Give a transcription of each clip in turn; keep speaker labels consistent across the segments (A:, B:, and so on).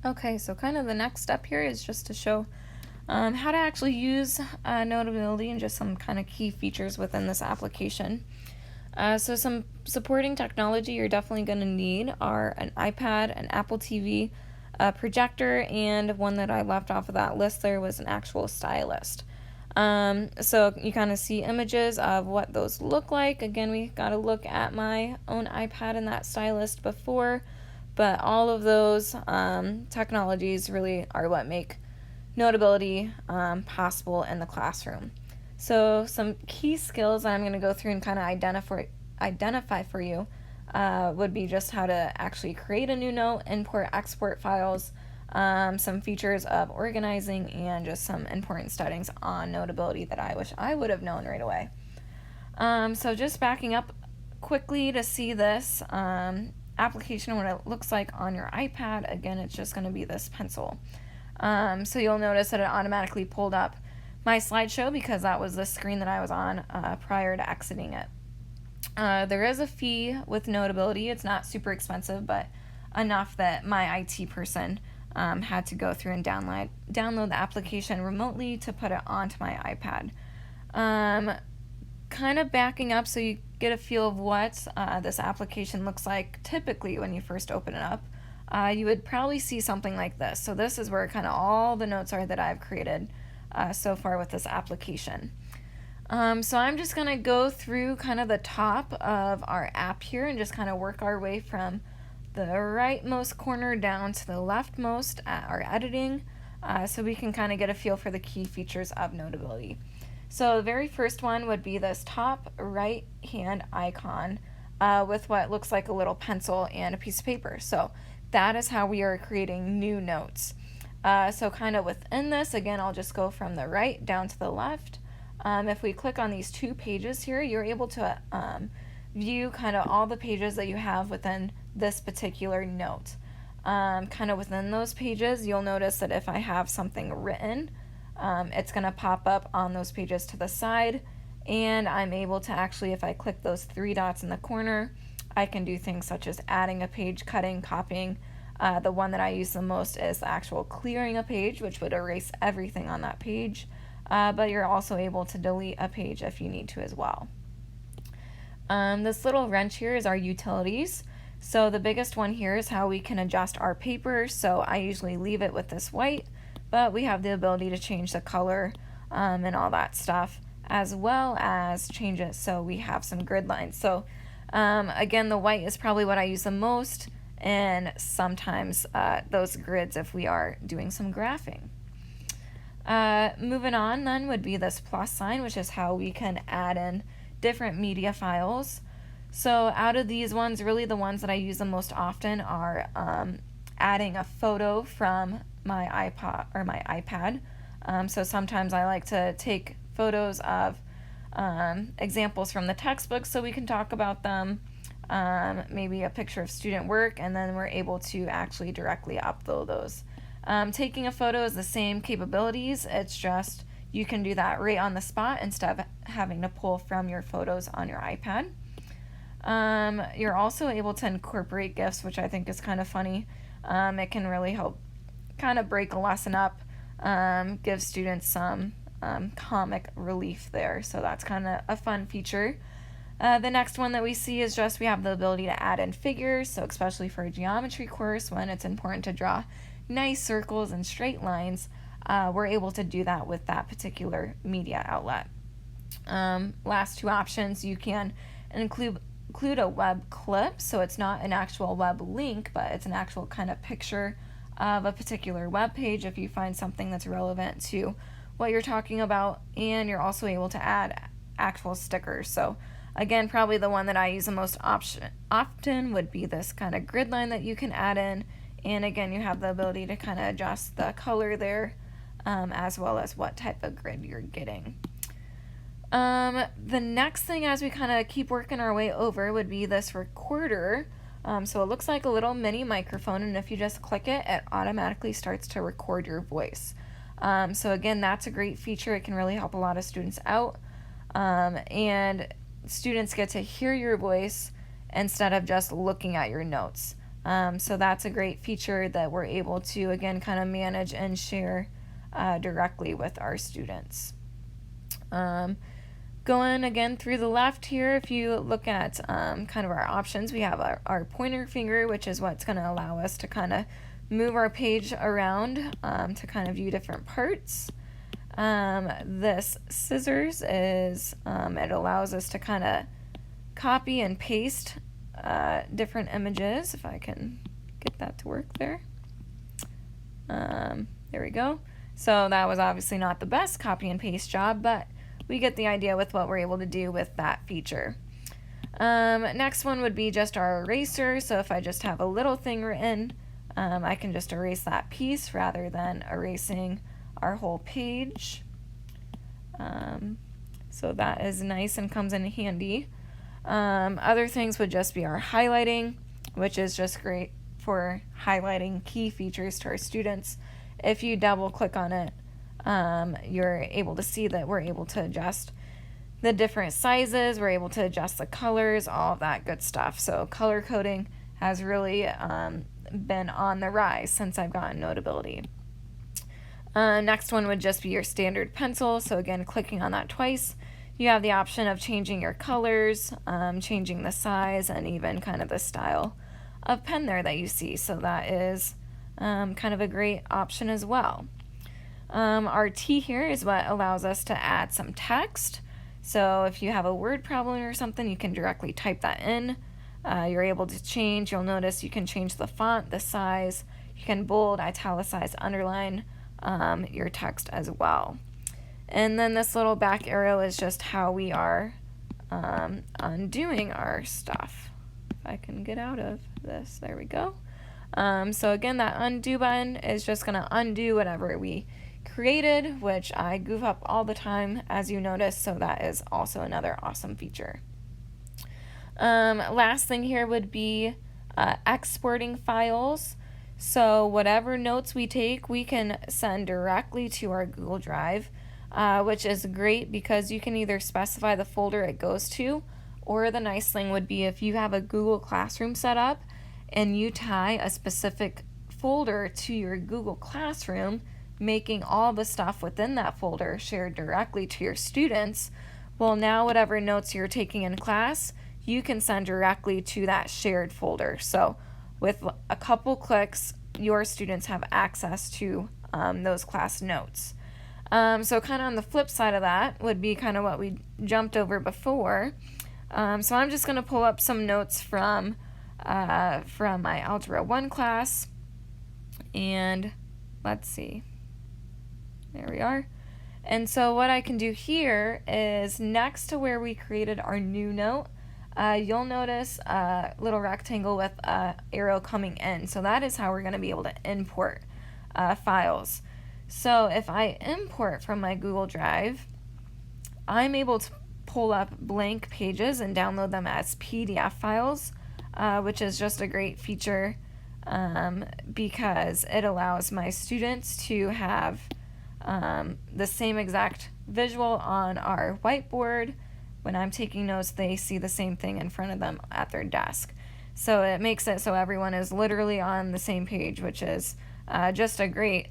A: Okay, so kind of the next step here is just to show how to actually use Notability and just some kind of key features within this application. So some supporting technology you're definitely going to need are an iPad, an Apple TV, a projector, and one that I left off of that list there was an actual stylist. So you kind of see images of what those look like. Again, we got to look at my own iPad and that stylist before, but all of those technologies really are what make Notability possible in the classroom. So some key skills that I'm going to go through and kind of identify for you would be just how to actually create a new note, import, export files, some features of organizing, and just some important settings on Notability that I wish I would have known right away. So just backing up quickly to see this application, what it looks like on your iPad. Again, it's just going to be this pencil. So you'll notice that it automatically pulled up my slideshow because that was the screen that I was on prior to exiting it. There is a fee with Notability. It's not super expensive, but enough that my IT person had to go through and download the application remotely to put it onto my iPad. Kind of backing up so you get a feel of what this application looks like typically when you first open it up. You would probably see something like this. So this is where kind of all the notes are that I've created so far with this application. So I'm just going to go through kind of the top of our app here and just kind of work our way from the rightmost corner down to the leftmost at our editing so we can kind of get a feel for the key features of Notability. So the very first one would be this top right hand icon with what looks like a little pencil and a piece of paper. So that is how we are creating new notes. So kind of within this, again, I'll just go from the right down to the left. If we click on these two pages here, you're able to view kind of all the pages that you have within this particular note. Kind of within those pages, you'll notice that if I have something written, it's going to pop up on those pages to the side, and I'm able to actually, if I click those three dots in the corner, I can do things such as adding a page, cutting, copying. The one that I use the most is the actual clearing a page, which would erase everything on that page. But you're also able to delete a page if you need to as well. This little wrench here is our utilities. So the biggest one here is how we can adjust our paper. So I usually leave it with this white, but we have the ability to change the color and all that stuff, as well as change it so we have some grid lines. So again, the white is probably what I use the most, and sometimes those grids if we are doing some graphing. Moving on then would be this plus sign, which is how we can add in different media files. So out of these ones, really the ones that I use the most often are adding a photo from my iPad. So sometimes I like to take photos of examples from the textbook so we can talk about them, maybe a picture of student work, and then we're able to actually directly upload those. Taking a photo is the same capabilities, it's just you can do that right on the spot instead of having to pull from your photos on your iPad. You're also able to incorporate GIFs, which I think is kind of funny. It can really help kind of break a lesson up, give students some comic relief there, so that's kind of a fun feature. The next one that we see is just we have the ability to add in figures, so especially for a geometry course when it's important to draw nice circles and straight lines, we're able to do that with that particular media outlet. Last two options, you can include a web clip, so it's not an actual web link, but it's an actual kind of picture of a particular web page if you find something that's relevant to what you're talking about, and you're also able to add actual stickers. So again, probably the one that I use the most often would be this kind of grid line that you can add in, and again, you have the ability to kind of adjust the color there, as well as what type of grid you're getting. The next thing as we kind of keep working our way over would be this recorder. So it looks like a little mini microphone, and if you just click it, it automatically starts to record your voice. So again, that's a great feature. It can really help a lot of students out, and students get to hear your voice instead of just looking at your notes. So that's a great feature that we're able to, again, kind of manage and share directly with our students. Going again through the left here, if you look at kind of our options, we have our pointer finger, which is what's going to allow us to kind of move our page around to kind of view different parts. This scissors is, it allows us to kind of copy and paste different images, if I can get that to work there. There we go. So that was obviously not the best copy and paste job, but we get the idea with what we're able to do with that feature. Next one would be just our eraser. So if I just have a little thing written, I can just erase that piece rather than erasing our whole page. So that is nice and comes in handy. Other things would just be our highlighting, which is just great for highlighting key features to our students. If you double click on it, you're able to see that we're able to adjust the different sizes, we're able to adjust the colors, all of that good stuff. So color coding has really been on the rise since I've gotten Notability. Next one would just be your standard pencil. So again, clicking on that twice, you have the option of changing your colors, changing the size, and even kind of the style of pen there that you see. So that is kind of a great option as well. Our T here is what allows us to add some text. So if you have a word problem or something, you can directly type that in. You're able to change, you'll notice you can change the font, the size, you can bold, italicize, underline your text as well. And then this little back arrow is just how we are undoing our stuff. If I can get out of this, there we go. So again, that undo button is just going to undo whatever we created, which I goof up all the time, as you notice, so that is also another awesome feature. Last thing here would be exporting files. So whatever notes we take, we can send directly to our Google Drive, which is great because you can either specify the folder it goes to, or the nice thing would be if you have a Google Classroom set up and you tie a specific folder to your Google Classroom, making all the stuff within that folder shared directly to your students. Well, now whatever notes you're taking in class, you can send directly to that shared folder. So with a couple clicks, your students have access to those class notes. So kind of on the flip side of that would be kind of what we jumped over before. So I'm just going to pull up some notes from my Algebra 1 class, and let's see. There we are. And so what I can do here is next to where we created our new note, you'll notice a little rectangle with an arrow coming in. So that is how we're going to be able to import files. So if I import from my Google Drive, I'm able to pull up blank pages and download them as PDF files, which is just a great feature because it allows my students to have the same exact visual on our whiteboard. When I'm taking notes, they see the same thing in front of them at their desk. So it makes it so everyone is literally on the same page, which is just a great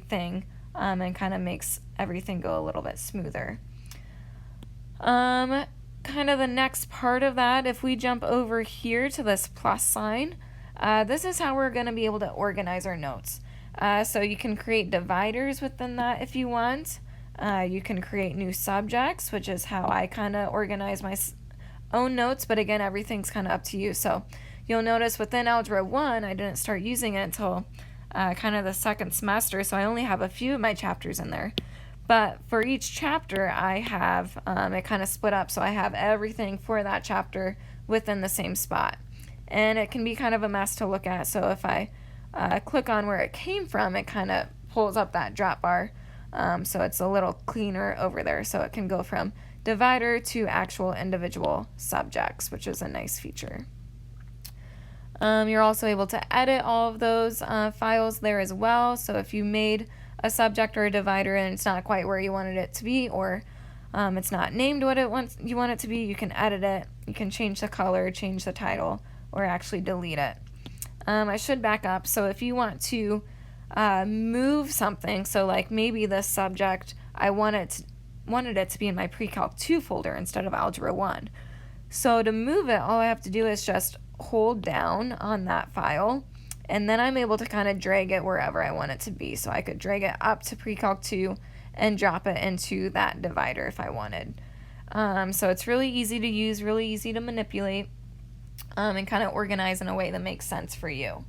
A: thing, and kind of makes everything go a little bit smoother. Kind of the next part of that, if we jump over here to this plus sign, this is how we're going to be able to organize our notes. So you can create dividers within that if you want. You can create new subjects, which is how I kind of organize my own notes, but again, everything's kind of up to you. So you'll notice within Algebra 1, I didn't start using it until kind of the second semester, so I only have a few of my chapters in there. But for each chapter, I have it kind of split up, so I have everything for that chapter within the same spot. And it can be kind of a mess to look at, so if I click on where it came from, it kind of pulls up that drop bar, so it's a little cleaner over there, so it can go from divider to actual individual subjects, which is a nice feature. You're also able to edit all of those files there as well, so if you made a subject or a divider and it's not quite where you wanted it to be, or it's not named what you want it to be, you can edit it, you can change the color, change the title, or actually delete it. I should back up. So if you want to move something, so like maybe this subject, I wanted it to be in my Pre-Calc 2 folder instead of Algebra 1. So to move it, all I have to do is just hold down on that file, and then I'm able to kind of drag it wherever I want it to be. So I could drag it up to Pre-Calc 2 and drop it into that divider if I wanted. So it's really easy to use, really easy to manipulate, and kind of organize in a way that makes sense for you.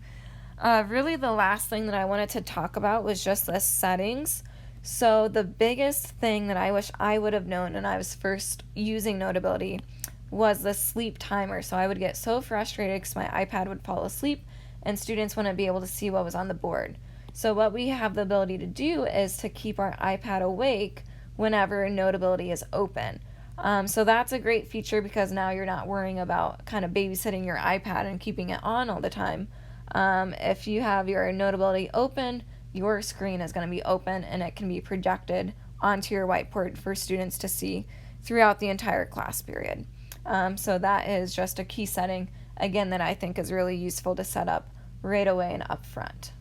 A: Really the last thing that I wanted to talk about was just the settings. So the biggest thing that I wish I would have known when I was first using Notability was the sleep timer. So I would get so frustrated because my iPad would fall asleep and students wouldn't be able to see what was on the board. So what we have the ability to do is to keep our iPad awake whenever Notability is open. So that's a great feature because now you're not worrying about kind of babysitting your iPad and keeping it on all the time. If you have your Notability open, your screen is going to be open and it can be projected onto your whiteboard for students to see throughout the entire class period. So that is just a key setting, again, that I think is really useful to set up right away and up front.